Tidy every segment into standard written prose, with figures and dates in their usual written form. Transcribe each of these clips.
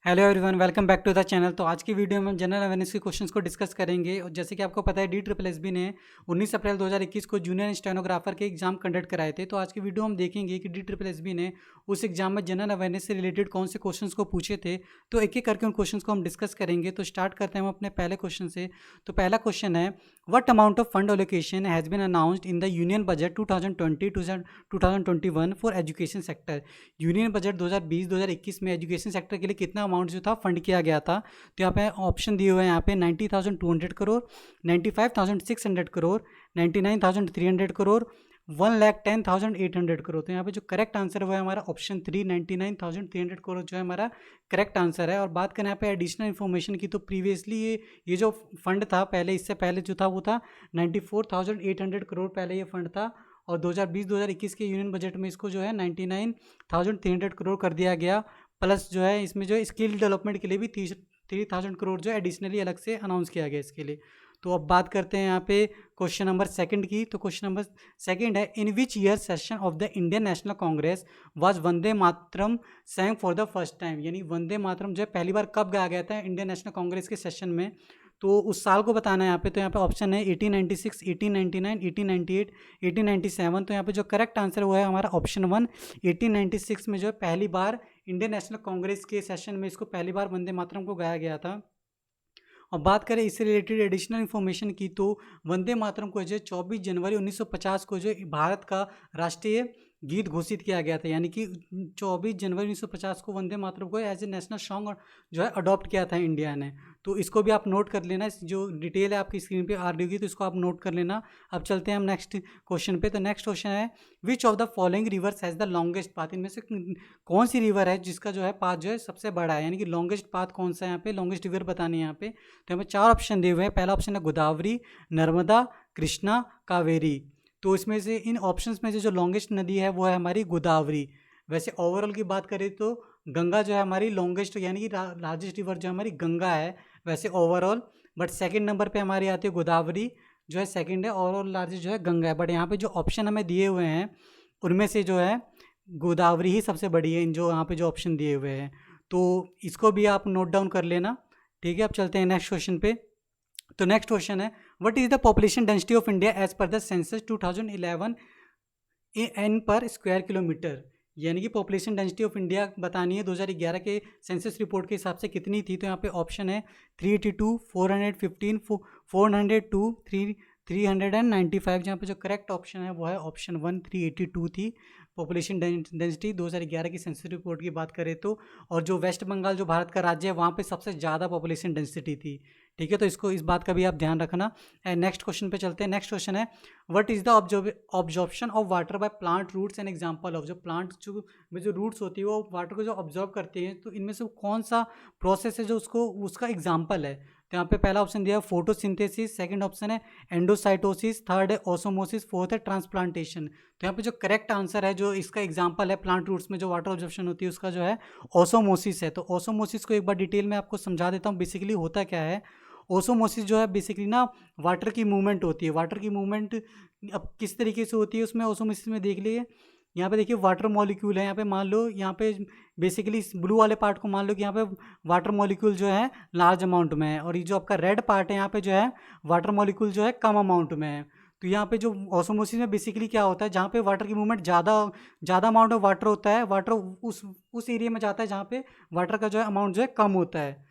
Hello everyone, welcome back to the channel. तो आज की वीडियो में हम जनरल अवेयरनेस के क्वेश्चंस को डिस्कस करेंगे। और जैसे कि आपको पता है, DSSB ने 19 अप्रैल 2021 को जूनियर स्टेनोग्राफर के एग्जाम कंडक्ट कराए थे। तो आज की वीडियो हम देखेंगे कि DSSB ने उस एग्जाम में जनरल अवेयरनेस से रिलेटेड कौन से क्वेश्चंस को पूछे थे। तो एक एक करके उन क्वेश्चंस को हम डिस्कस करेंगे। तो स्टार्ट करते हैं हम अपने पहले क्वेश्चन से। तो पहला क्वेश्चन है, what amount of fund allocation has been announced in the union budget 2020-2021 for education sector. Union budget 2020-2021 में एजुकेशन सेक्टर के लिए कितना अमाउंट जो था फंड किया गया था। तो यहाँ पे ऑप्शन दिए हुए हैं, यहाँ पे 90,200 करोड़, 95,600 करोड़, 99,300 करोड़, 1,10,800 करोड़। तो यहाँ पे जो करेक्ट आंसर है वो है हमारा ऑप्शन 3, 99,300 करोड़ जो है हमारा करेक्ट आंसर है। और बात करें यहाँ पे एडिशनल इन्फॉर्मेशन की, तो प्रीवियसली ये जो फंड था पहले, इससे पहले जो था वो था 94,800 करोड़ पहले ये फंड था। और 2020-2021 के यूनियन बजट में इसको जो है 99,300 करोड़ कर दिया गया। प्लस जो है इसमें जो स्किल डेवलपमेंट के लिए भी 3,000 करोड़ जो है एडिशनली अलग से अनाउंस किया गया इसके लिए। तो अब बात करते हैं यहाँ पे क्वेश्चन नंबर सेकंड की। तो क्वेश्चन नंबर सेकंड है, in which year session of the Indian National Congress was Vande Mataram sang for the first time. यानी वंदे मातरम जो है पहली बार कब गाया गया था इंडियन नेशनल कांग्रेस के सेशन में। तो उस साल को बताना है यहाँ पे। तो यहाँ पे ऑप्शन है 1896, 1899, 1898, 1897। तो यहाँ पे जो करेक्ट आंसर वो है हमारा ऑप्शन 1, 1896 में जो है पहली बार इंडियन नेशनल कांग्रेस के सेशन में इसको पहली बार वंदे मातरम को गाया गया था। और बात करें इससे रिलेटेड एडिशनल इन्फॉर्मेशन की, तो वंदे मातरम को जो 24 जनवरी 1950 को जो भारत का राष्ट्रीय गीत घोषित किया गया था। यानी कि 24 जनवरी 1950 को वंदे मातरम को एज ए नेशनल सॉन्ग जो है अडॉप्ट किया था इंडिया ने। तो इसको भी आप नोट कर लेना, जो डिटेल है आपकी स्क्रीन पे आ रही होगी तो इसको आप नोट कर लेना। अब चलते हैं हम नेक्स्ट क्वेश्चन पे। तो नेक्स्ट क्वेश्चन है, which of the following rivers has the longest path. इनमें से कौन सी रिवर है जिसका जो है पाथ जो है सबसे बड़ा है। यानी कि लॉन्गेस्ट पाथ कौन सा है, यहाँ पे लॉन्गेस्ट रिवर बतानी है यहाँ पे। तो हमें 4 ऑप्शन दिए हुए हैं। पहला ऑप्शन है गोदावरी, नर्मदा, कृष्णा, कावेरी। तो इसमें से इन ऑप्शंस में से जो लॉन्गेस्ट नदी है वो है हमारी गोदावरी। वैसे ओवरऑल की बात करें तो गंगा जो है हमारी लॉन्गेस्ट, यानी कि लार्जेस्ट रिवर जो हमारी गंगा है वैसे ओवरऑल। बट सेकंड नंबर पे हमारी आती है गोदावरी जो है सेकंड है, ओवरऑल लार्जेस्ट जो है गंगा है। बट यहाँ पे जो ऑप्शन हमें दिए हुए हैं उनमें से जो है गोदावरी ही सबसे बड़ी है, इन जो यहाँ पे जो ऑप्शन दिए हुए हैं। तो इसको भी आप नोट डाउन कर लेना, ठीक है। अब चलते हैं नेक्स्ट क्वेश्चन पे। तो नेक्स्ट क्वेश्चन है, what is the population density of India as per the census 2011 in per square kilometre. यानी कि पॉपुलेशन डेंसिटी ऑफ इंडिया बतानी है 2011 के सेंसस रिपोर्ट के हिसाब से कितनी थी। तो यहाँ पे ऑप्शन है 382, 415, 402, 395। जहाँ पे जो करेक्ट ऑप्शन है वो है ऑप्शन 1, 382 थी पॉपुलेशन डेंसिटी 2011 की सेंसस रिपोर्ट की बात करें तो। और जो वेस्ट बंगाल जो भारत का राज्य है वहाँ पे सबसे ज़्यादा पॉपुलेशन डेंसिटी थी, ठीक है। तो इसको इस बात का भी आप ध्यान रखना। नेक्स्ट क्वेश्चन पे चलते हैं। नेक्स्ट क्वेश्चन है, what is the absorption of water by plant roots and example of. जो प्लांट में जो रूट्स होती है वो वाटर को जो ऑब्जॉर्व करते हैं, तो इनमें से कौन सा प्रोसेस है जो उसका एग्जाम्पल है। तो यहाँ पे पहला ऑप्शन दिया है फोटोसिंथेसिस, सेकंड ऑप्शन है एंडोसाइटोसिस, थर्ड है ओसोमोसिस, फोर्थ है ट्रांसप्लांटेशन। तो यहाँ पे जो करेक्ट आंसर है, जो इसका एग्जांपल है प्लांट रूट्स में जो वाटर ऑब्जॉर्प्शन होती है उसका जो है ओसोमोसिस है। तो ओसोमोसिस को एक बार डिटेल में आपको समझा देता हूँ बेसिकली होता क्या है। ओसोमोसिस जो है बेसिकली ना वाटर की मूवमेंट होती है। वाटर की मूवमेंट अब किस तरीके से होती है उसमें ओसोमोसिस में देख लिए। यहाँ पे देखिए वाटर मॉलिक्यूल है, यहाँ पे मान लो यहाँ पे बेसिकली इस ब्लू वाले पार्ट को मान लो कि यहाँ पे वाटर मॉलिक्यूल जो है लार्ज अमाउंट में है, और ये जो आपका रेड पार्ट है यहाँ पे जो है वाटर मॉलिक्यूल जो है कम अमाउंट में है। तो यहाँ पे जो ऑस्मोसिस में बेसिकली क्या होता है, जहाँ पे वाटर की मूवमेंट ज़्यादा अमाउंट ऑफ वाटर होता है, वाटर उस एरिया में जाता है जहाँ पे वाटर का जो है अमाउंट जो है कम होता है।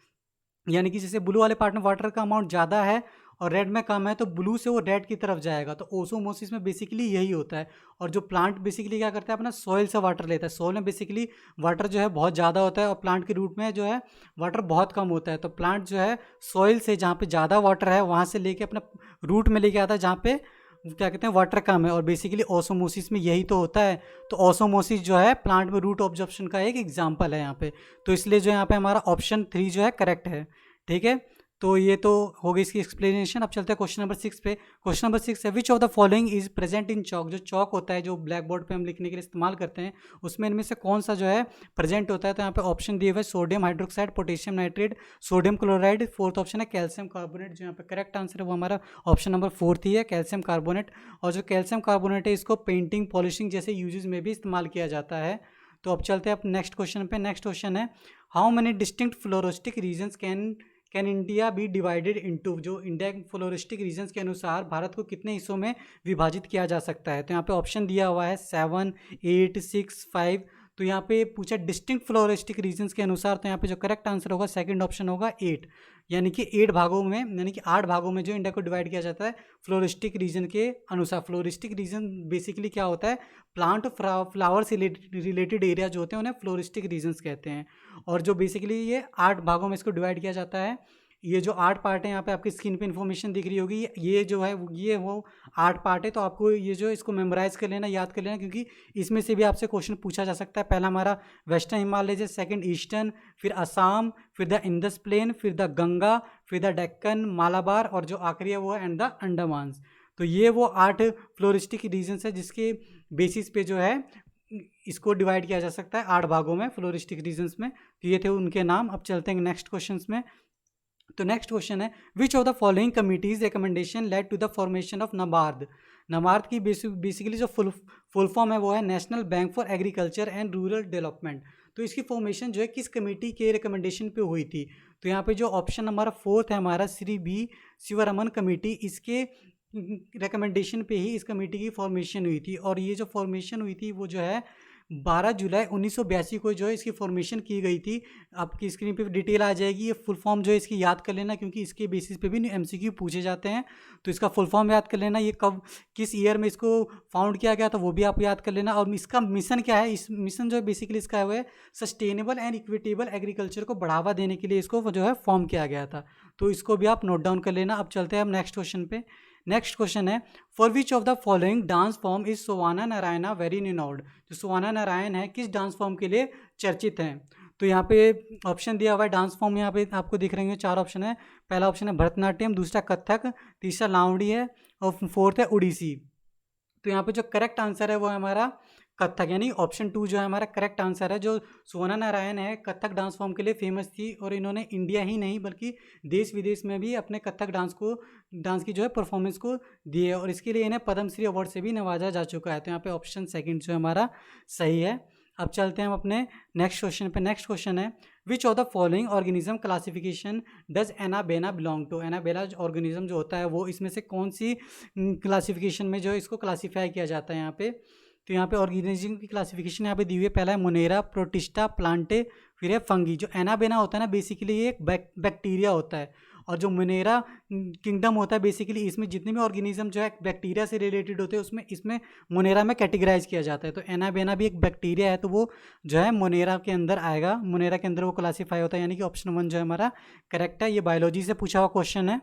यानी कि जैसे ब्लू वाले पार्ट में वाटर का अमाउंट ज़्यादा है और रेड में कम है, तो ब्लू से वो रेड की तरफ जाएगा। तो ओसोमोसिस में बेसिकली यही होता है। और जो प्लांट बेसिकली क्या करता है, अपना सॉइल से वाटर लेता है। सॉइल में बेसिकली वाटर जो है बहुत ज़्यादा होता है और प्लांट के रूट में जो है वाटर बहुत कम होता है। तो प्लांट जो है सॉइल से जहाँ पे ज़्यादा वाटर है वहाँ से लेके अपना रूट में लेके आता है जहाँ पे क्या कहते हैं वाटर कम है। और बेसिकली ओसोमोसिस में यही तो होता है। तो ओसोमोसिस जो है प्लांट में रूट ऑब्जॉर्प्शन का एक एग्जाम्पल है यहाँ पे। तो इसलिए जो यहाँ पे हमारा ऑप्शन 3 जो है करेक्ट है, ठीक है। तो ये तो हो गई इसकी एक्सप्लेनेशन। अब चलते हैं क्वेश्चन नंबर 6 पे। क्वेश्चन नंबर 6 है, which of the following is present in chalk. जो चॉक होता है जो ब्लैक बोर्ड पे हम लिखने के लिए इस्तेमाल करते हैं, उसमें इनमें से कौन सा जो है प्रेजेंट होता है। तो यहाँ पे ऑप्शन दिए हुए sodium hydroxide, potassium nitrate, sodium chloride, fourth option है कैल्शियम कार्बोनेट। जो यहाँ पे करेक्ट आंसर है वो हमारा ऑप्शन नंबर 4 ही है, कैल्शियम कार्बोनेट। और जो कैल्शियम कार्बोनेट है इसको पेंटिंग पॉलिशिंग जैसे यूजेस में भी इस्तेमाल किया जाता है। तो अब चलते हैं अब नेक्स्ट क्वेश्चन पे। नेक्स्ट क्वेश्चन है, how many distinct floristic regions can India be divided into, जो इंडिया फ्लोरिस्टिक रीजन्स के अनुसार भारत को कितने हिस्सों में विभाजित किया जा सकता है। तो यहाँ पे ऑप्शन दिया हुआ है 7, 8, 6, 5। तो यहाँ पे पूछा डिस्टिंक्ट फ्लोरिस्टिक रीजन्स के अनुसार, तो यहाँ पे जो करेक्ट आंसर होगा सेकंड ऑप्शन होगा 8, यानी कि 8 भागों में, यानी कि 8 भागों में जो इंडिया को डिवाइड किया जाता है फ्लोरिस्टिक रीजन के अनुसार। फ्लोरिस्टिक रीजन बेसिकली क्या होता है, प्लांट फ्लावर से रिलेटेड एरिया जो होते हैं उन्हें फ्लोरिस्टिक रीजन्स कहते हैं। और जो बेसिकली ये 8 भागों में इसको डिवाइड किया जाता है। ये जो 8 पार्ट है, यहाँ पे आपकी स्क्रीन पे इन्फॉर्मेशन दिख रही होगी, ये जो है ये वो 8 पार्ट है। तो आपको ये जो इसको मेमोराइज कर लेना, याद कर लेना, क्योंकि इसमें से भी आपसे क्वेश्चन पूछा जा सकता है। पहला हमारा वेस्टर्न हिमालय, सेकंड ईस्टर्न, फिर असम, फिर द इंडस प्लेन, फिर द गंगा, फिर द डेक्कन, मालाबार, और जो आखिरी है वो है एंड द अंडमान्स। तो ये वो 8 फ्लोरिस्टिक रीजन्स है जिसके बेसिस पे जो है इसको डिवाइड किया जा सकता है 8 भागों में फ्लोरिस्टिक रीजन्स में। तो ये थे उनके नाम। अब चलते हैं नेक्स्ट क्वेश्चन में। तो नेक्स्ट क्वेश्चन है, which of the following committee's recommendation led to the formation of NABARD. NABARD की बेसिकली जो फुल फॉर्म है वो है National Bank for Agriculture and Rural Development. तो इसकी फॉर्मेशन जो है किस कमेटी के रिकमेंडेशन पे हुई थी। तो यहाँ पे जो ऑप्शन हमारा 4th है हमारा श्री बी शिवरमन कमेटी, इसके रिकमेंडेशन पे ही इस कमेटी की फॉर्मेशन हुई थी। और ये जो फॉर्मेशन हुई थी वो जो है 12 जुलाई 1982 को जो है इसकी फॉर्मेशन की गई थी। आपकी स्क्रीन पे डिटेल आ जाएगी। ये फुल फॉर्म जो है इसकी याद कर लेना, क्योंकि इसके बेसिस पे भी एमसीक्यू पूछे जाते हैं। तो इसका फुल फॉर्म याद कर लेना, ये कब किस ईयर में इसको फाउंड किया गया था वो भी आप याद कर लेना। और इसका मिशन क्या है, इस मिशन जो है बेसिकली इसका है वो है सस्टेनेबल एंड इक्विटेबल एग्रीकल्चर को बढ़ावा देने के लिए इसको जो है फॉर्म किया गया था। तो इसको भी आप नोट डाउन कर लेना। अब चलते हैं हम नेक्स्ट क्वेश्चन पे। नेक्स्ट क्वेश्चन है, for which of the following dance form is Shovana Narayan very renowned. जो सोवाना नारायण है किस डांस फॉर्म के लिए चर्चित हैं। तो यहाँ पे ऑप्शन दिया हुआ है डांस फॉर्म, यहाँ पे आपको दिख रहे हैं 4 ऑप्शन है। पहला ऑप्शन है भरतनाट्यम, दूसरा कथक, तीसरा लावड़ी है, और 4th है उड़ीसी। तो यहाँ पे जो करेक्ट आंसर है वो है हमारा कथक, यानी ऑप्शन 2 जो है हमारा करेक्ट आंसर है। जो सोवाना नारायण है कथक डांस फॉर्म के लिए फेमस थी, और इन्होंने इंडिया ही नहीं बल्कि देश विदेश में भी अपने कथक डांस की जो है परफॉर्मेंस को दी है, और इसके लिए इन्हें पद्मश्री अवार्ड से भी नवाजा जा चुका है। तो यहाँ पे ऑप्शन 2 जो है हमारा सही है। अब चलते हैं हम अपने नेक्स्ट क्वेश्चन पे। नेक्स्ट क्वेश्चन है, which of the following organism classification does anabaena belong to. Anabaena organism जो होता है वो इसमें से कौन सी क्लासिफिकेशन में जो है इसको क्लासीफाई किया जाता है यहाँ पे। तो यहाँ पे ऑर्गेनिज्म की क्लासिफिकेशन यहाँ पे दी हुई है। पहला है मोनेरा, प्रोटिस्टा, प्लांटे, फिर है फंगी। जो एनाबेना होता है ना बेसिकली ये एक बैक्टीरिया होता है, और जो मोनेरा किंगडम होता है बेसिकली इसमें जितने भी ऑर्गेनिज्म जो है बैक्टीरिया से रिलेटेड होते हैं उसमें इसमें मोनेरा में कैटेगराइज किया जाता है। तो एनाबेना भी एक बैक्टीरिया है, तो वो जो है मोनेरा के अंदर आएगा, मोनेरा के अंदर वो क्लासीफाई होता है, यानी कि ऑप्शन 1 जो है हमारा करेक्ट है। ये बायोलॉजी से पूछा हुआ क्वेश्चन है,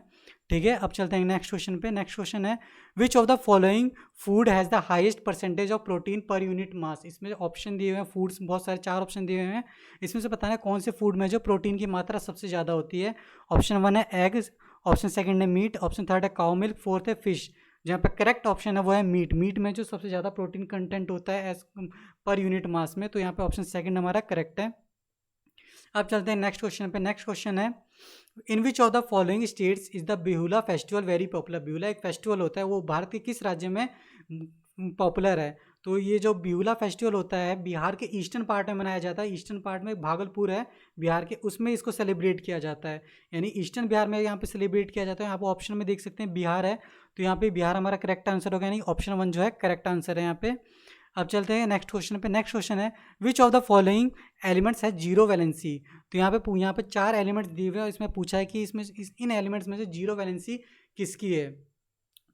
ठीक है। अब चलते हैं नेक्स्ट क्वेश्चन पे। नेक्स्ट क्वेश्चन है, which of the following food has the highest percentage of protein per unit mass. इसमें ऑप्शन दिए हुए हैं फूड्स, बहुत सारे 4 ऑप्शन दिए हुए हैं। इसमें से बताना है कौन से फूड में जो प्रोटीन की मात्रा सबसे ज़्यादा होती है। ऑप्शन 1 है एग्स, ऑप्शन 2 है मीट, ऑप्शन 3 है काउ मिल्क, 4th है फिश। जहाँ पे करेक्ट ऑप्शन है वो है मीट। मीट में जो सबसे ज़्यादा प्रोटीन कंटेंट होता है एज पर यूनिट मास में, तो यहाँ पे ऑप्शन 2 हमारा करेक्ट है। अब चलते हैं नेक्स्ट क्वेश्चन पे। नेक्स्ट क्वेश्चन है, in which of the following states is the Bihula festival very popular. Bihula एक फेस्टिवल होता है, वो भारत के किस राज्य में पॉपुलर है। तो ये जो बिहुला फेस्टिवल होता है बिहार के ईस्टर्न पार्ट में मनाया जाता है। ईस्टर्न पार्ट में भागलपुर है बिहार के, उसमें इसको सेलिब्रेट किया जाता है, यानी ईस्टर्न बिहार में यहाँ पे सेलिब्रेट किया जाता है। आप ऑप्शन में देख सकते हैं बिहार है, तो यहाँ पे बिहार हमारा करेक्ट आंसर होगा, यानी ऑप्शन 1 जो है करेक्ट आंसर है यहाँ पे। अब चलते हैं नेक्स्ट क्वेश्चन पे। नेक्स्ट क्वेश्चन है, which of the following elements है जीरो वैलेंसी। तो यहाँ पे 4 एलिमेंट्स दिए हुए हैं, इसमें पूछा है कि इसमें इन एलिमेंट्स में से जीरो वैलेंसी किसकी है।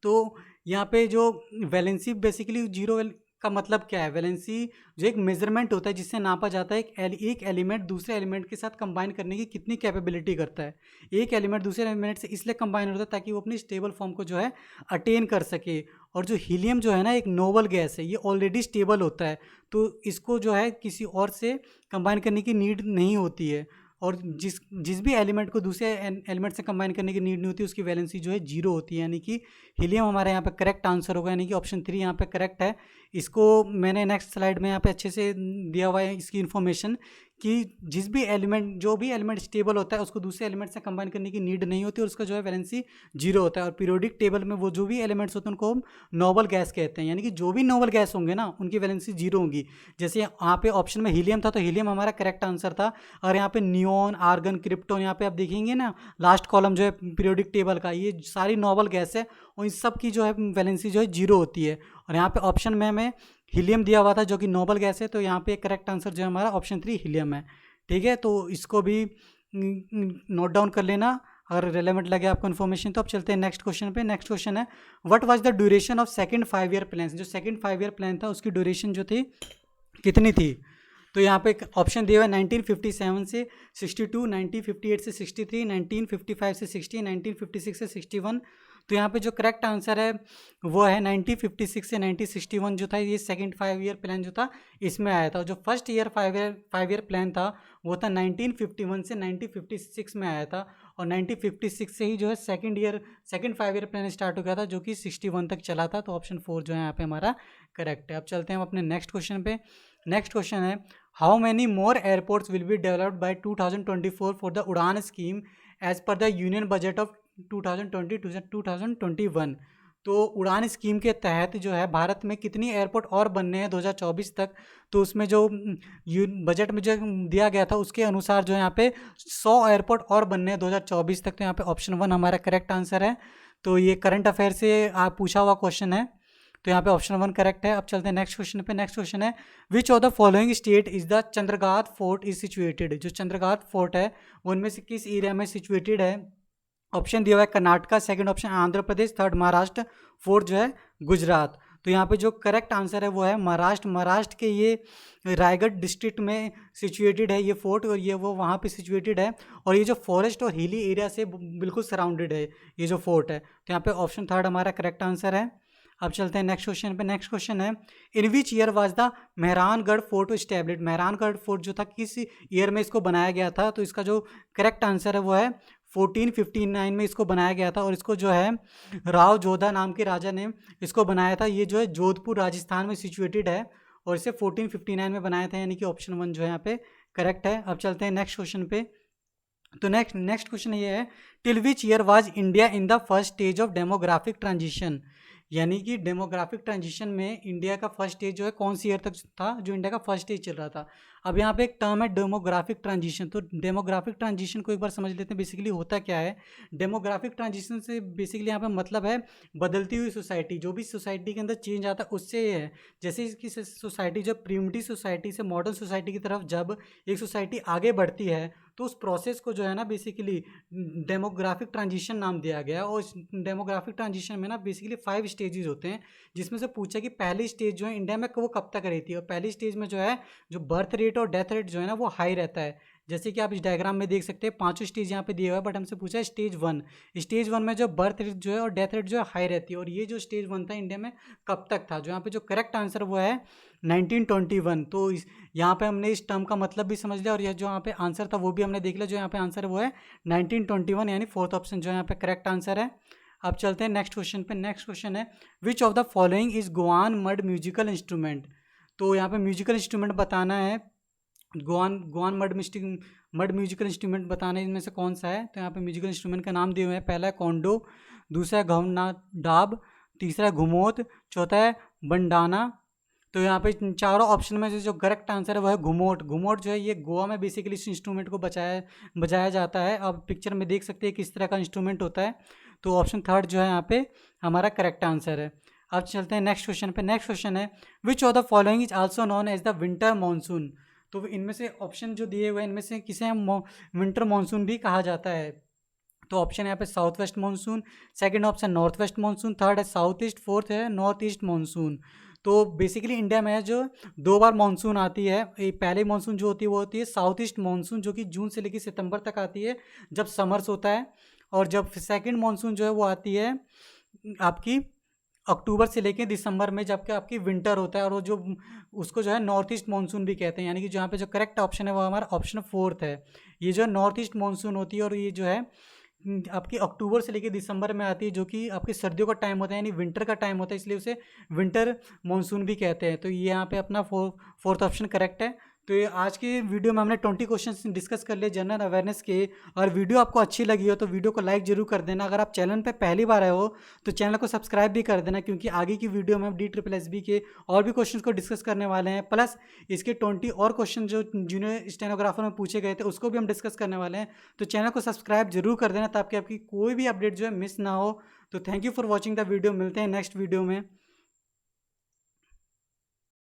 तो यहाँ पे जो वैलेंसी बेसिकली जीरो का मतलब क्या है। वैलेंसी जो एक मेजरमेंट होता है जिससे नापा जाता है एक एलिमेंट दूसरे एलिमेंट के साथ कंबाइन करने की कितनी कैपेबिलिटी करता है। एक एलिमेंट दूसरे एलिमेंट से इसलिए कंबाइन होता है ताकि वो अपनी स्टेबल फॉर्म को जो है अटेन कर सके। और जो हीलियम जो है ना एक नोबल गैस है, ये ऑलरेडी स्टेबल होता है, तो इसको जो है किसी और से कंबाइन करने की नीड नहीं होती है। और जिस भी एलिमेंट को दूसरे एलिमेंट से कंबाइन करने की नीड नहीं होती उसकी वैलेंसी जो है जीरो होती है, यानी कि हीलियम हमारे यहाँ पे करेक्ट आंसर होगा, यानी कि ऑप्शन 3 यहाँ पे करेक्ट है। इसको मैंने नेक्स्ट स्लाइड में यहाँ पे अच्छे से दिया हुआ है इसकी इन्फॉर्मेशन कि जिस भी एलिमेंट जो भी एलिमेंट स्टेबल होता है उसको दूसरे एलिमेंट से कंबाइन करने की नीड नहीं होती और उसका जो है वैलेंसी जीरो होता है। और पीरियोडिक टेबल में वो जो भी एलिमेंट्स होते हैं उनको हम नोबल गैस कहते हैं, यानी कि जो भी नोबल गैस होंगे ना उनकी वैलेंसी जीरो होगी। जैसे यहाँ पे ऑप्शन में हीलियम था तो हीलियम हमारा करेक्ट आंसर था। और यहाँ पे नियोन, आर्गन, क्रिप्टोन, यहाँ पे आप देखेंगे ना लास्ट कॉलम जो है पीरियोडिक टेबल का, ये सारी नोबल गैस है और इन सब की जो है वैलेंसी जो है जीरो होती है। और यहाँ पे ऑप्शन में हमें हीलियम दिया हुआ था जो कि नोबल गैस है, तो यहाँ पे करेक्ट आंसर जो है हमारा ऑप्शन 3 हीलियम है। ठीक है, तो इसको भी नोट डाउन कर लेना अगर रेलेवेंट लगे आपको इन्फॉर्मेशन। तो अब चलते हैं नेक्स्ट क्वेश्चन पे। नेक्स्ट क्वेश्चन है what was the duration of second 5 year plan. जो सेकंड 5 ईयर प्लान था उसकी ड्यूरेशन जो थी कितनी थी। तो यहाँ पे ऑप्शन दिया हुआ है 1957 से 62, 1958 से 63, 1955 से 60, 1956 से 61। तो यहाँ पे जो करेक्ट आंसर है वो है 1956 से 1961 जो था, ये सेकंड 5 ईयर प्लान जो था इसमें आया था। जो फर्स्ट ईयर 5 ईयर प्लान था वो था 1951 से 1956 में आया था और 1956 से ही जो है सेकंड 5 ईयर प्लान स्टार्ट हो गया था जो कि 61 तक चला था। तो ऑप्शन 4 जो है यहाँ पे हमारा करेक्ट है। अब चलते हैं हम अपने नेक्स्ट क्वेश्चन पे। नेक्स्ट क्वेश्चन है how many more airports will be developed by 2024 for the Udan scheme as per the union budget of 2020 to 2021। तो उड़ान स्कीम के तहत जो है भारत में कितनी एयरपोर्ट और बनने हैं 2024 तक। तो उसमें जो बजट में जो दिया गया था उसके अनुसार जो है यहाँ पे 100 एयरपोर्ट और बनने हैं 2024 तक। तो यहाँ पे ऑप्शन 1 हमारा करेक्ट आंसर है। तो ये करंट अफेयर से आप पूछा हुआ क्वेश्चन है, तो यहाँ पे ऑप्शन 1 करेक्ट है। अब चलते हैं नेक्स्ट क्वेश्चन पे। नेक्स्ट क्वेश्चन है which of the following state is the Chandragat fort is situated. जो चंद्रगात फोर्ट है वो उनमें से किस एरिया में सिचुएटेड है। ऑप्शन दिया हुआ है Karnataka, second option Andhra Pradesh, third Maharashtra, fourth जो है गुजरात। तो यहाँ पे जो करेक्ट आंसर है वो है महाराष्ट्र। महाराष्ट्र के ये रायगढ़ डिस्ट्रिक्ट में सिचुएटेड है ये फोर्ट और ये वो वहाँ पे सिचुएटेड है और ये जो फॉरेस्ट और हिली एरिया से बिल्कुल सराउंडेड है ये जो फोर्ट है। तो यहाँ पे ऑप्शन 3 हमारा करेक्ट आंसर है। अब चलते हैं नेक्स्ट क्वेश्चन पे। नेक्स्ट क्वेश्चन है in which year was the Mehrangarh fort established. Mehrangarh fort जो था किस ईयर में इसको बनाया गया था। तो इसका जो करेक्ट आंसर है वो है 1459 में इसको बनाया गया था और इसको जो है राव जोधा नाम के राजा ने इसको बनाया था। ये जो है जोधपुर राजस्थान में सिचुएटेड है और इसे 1459 में बनाया था, यानी कि ऑप्शन 1 जो है यहाँ पे करेक्ट है। अब चलते हैं नेक्स्ट क्वेश्चन पे। तो नेक्स्ट क्वेश्चन ये है till which year was India in the first stage of demographic transition. यानी कि डेमोग्राफिक ट्रांजिशन में इंडिया का फर्स्ट स्टेज जो है कौन सी ईयर तक था जो इंडिया का फर्स्ट स्टेज चल रहा था। अब यहाँ पे एक टर्म है डेमोग्राफिक ट्रांजिशन। तो डेमोग्राफिक ट्रांजिशन को एक बार समझ लेते हैं बेसिकली होता क्या है। डेमोग्राफिक ट्रांजिशन से बेसिकली यहाँ पे मतलब है बदलती हुई सोसाइटी, जो भी सोसाइटी के अंदर चेंज आता है उससे है। जैसे इसकी सोसाइटी जब प्रिमिटिव सोसाइटी से मॉडर्न सोसाइटी की तरफ जब एक सोसाइटी आगे बढ़ती है तो उस प्रोसेस को जो है ना बेसिकली डेमोग्राफिक ट्रांजिशन नाम दिया गया। और इस डेमोग्राफिक ट्रांजिशन में ना बेसिकली 5 स्टेजेस होते हैं जिसमें से पूछा कि पहली स्टेज जो है इंडिया में वो कब तक रहती है। और पहली स्टेज में जो है जो बर्थ रेट और डेथ रेट जो है ना वो हाई रहता है। जैसे कि आप इस डायग्राम में देख सकते हैं 5 स्टेज यहाँ पे दिया हुआ है, बट हमसे पूछा है स्टेज 1। स्टेज 1 में जो बर्थ रेट जो है और डेथ रेट जो है हाई रहती है। और ये जो स्टेज 1 था इंडिया में कब तक था, जो यहाँ पे जो करेक्ट आंसर वो है 1921। तो यहाँ पे हमने इस टर्म का मतलब भी समझ लिया और यह जो यहाँ पे आंसर था वो भी हमने देख लिया। जो यहाँ पे आंसर है वो है 1921, यानी फोर्थ ऑप्शन जो यहाँ पे करेक्ट आंसर है। अब चलते हैं नेक्स्ट क्वेश्चन पे। नेक्स्ट क्वेश्चन है which of the following is गोवान मड म्यूजिकल इंस्ट्रूमेंट। तो यहाँ पे म्यूजिकल इंस्ट्रूमेंट बताना है, गोवान मड म्यूजिकल इंस्ट्रूमेंट बताना है इनमें से कौन सा है। तो यहाँ पे म्यूजिकल इंस्ट्रूमेंट का नाम दिए हुए हैं, पहला है कॉन्डो, दूसरा है घुमना डाब, तीसरा है घुमोत, चौथा है बंडाना। तो यहाँ पे चारों ऑप्शन में से जो करेक्ट आंसर है वो है घुमोट। घुमोट जो है ये गोवा में बेसिकली इस इंस्ट्रूमेंट को बजाया जाता है। अब पिक्चर में देख सकते हैं किस तरह का इंस्ट्रूमेंट होता है। तो ऑप्शन 3 जो है यहाँ पे हमारा करेक्ट आंसर है। अब चलते हैं नेक्स्ट क्वेश्चन पे। नेक्स्ट क्वेश्चन है which of the following is also known as the winter monsoon. तो इनमें से ऑप्शन जो दिए हुए हैं इनमें से किसे विंटर मानसून भी कहा जाता है। तो ऑप्शन यहाँ पे south west monsoon, second option north west monsoon, third है साउथ ईस्ट, फोर्थ है नॉर्थ ईस्ट मानसून। तो बेसिकली इंडिया में जो 2 बार मानसून आती है। पहले मानसून जो होती है वो होती है साउथ ईस्ट मानसून जो कि जून से लेकर सितंबर तक आती है जब समर्स होता है। और जब सेकंड मानसून जो है वो आती है आपकी अक्टूबर से लेकर दिसंबर में, जबकि आपकी विंटर होता है। और वो जो उसको जो है नॉर्थ ईस्ट मानसून भी कहते हैं। यानी कि जहाँ पे जो करेक्ट ऑप्शन है वो हमारा ऑप्शन 4 है। ये जो नॉर्थ ईस्ट मानसून होती है और ये जो है आपकी अक्टूबर से लेकर दिसंबर में आती है, जो कि आपकी सर्दियों का टाइम होता है यानी विंटर का टाइम होता है, इसलिए उसे विंटर मानसून भी कहते हैं। तो ये यहाँ पे अपना फोर्थ ऑप्शन करेक्ट है। तो ये आज के वीडियो में हमने 20 क्वेश्चंस डिस्कस कर लिए जनरल अवेयरनेस के। और वीडियो आपको अच्छी लगी हो तो वीडियो को लाइक जरूर कर देना। अगर आप चैनल पे पहली बार आए हो तो चैनल को सब्सक्राइब भी कर देना, क्योंकि आगे की वीडियो में हम DSSB के और भी क्वेश्चंस को डिस्कस करने वाले हैं। प्लस इसके 20 और क्वेश्चन जो जूनियर स्टेनोग्राफर में पूछे गए थे उसको भी हम डिस्कस करने वाले हैं। तो चैनल को सब्सक्राइब जरूर कर देना ताकि आपकी कोई भी अपडेट जो है मिस ना हो। तो thank you for watching the video. मिलते हैं नेक्स्ट वीडियो में।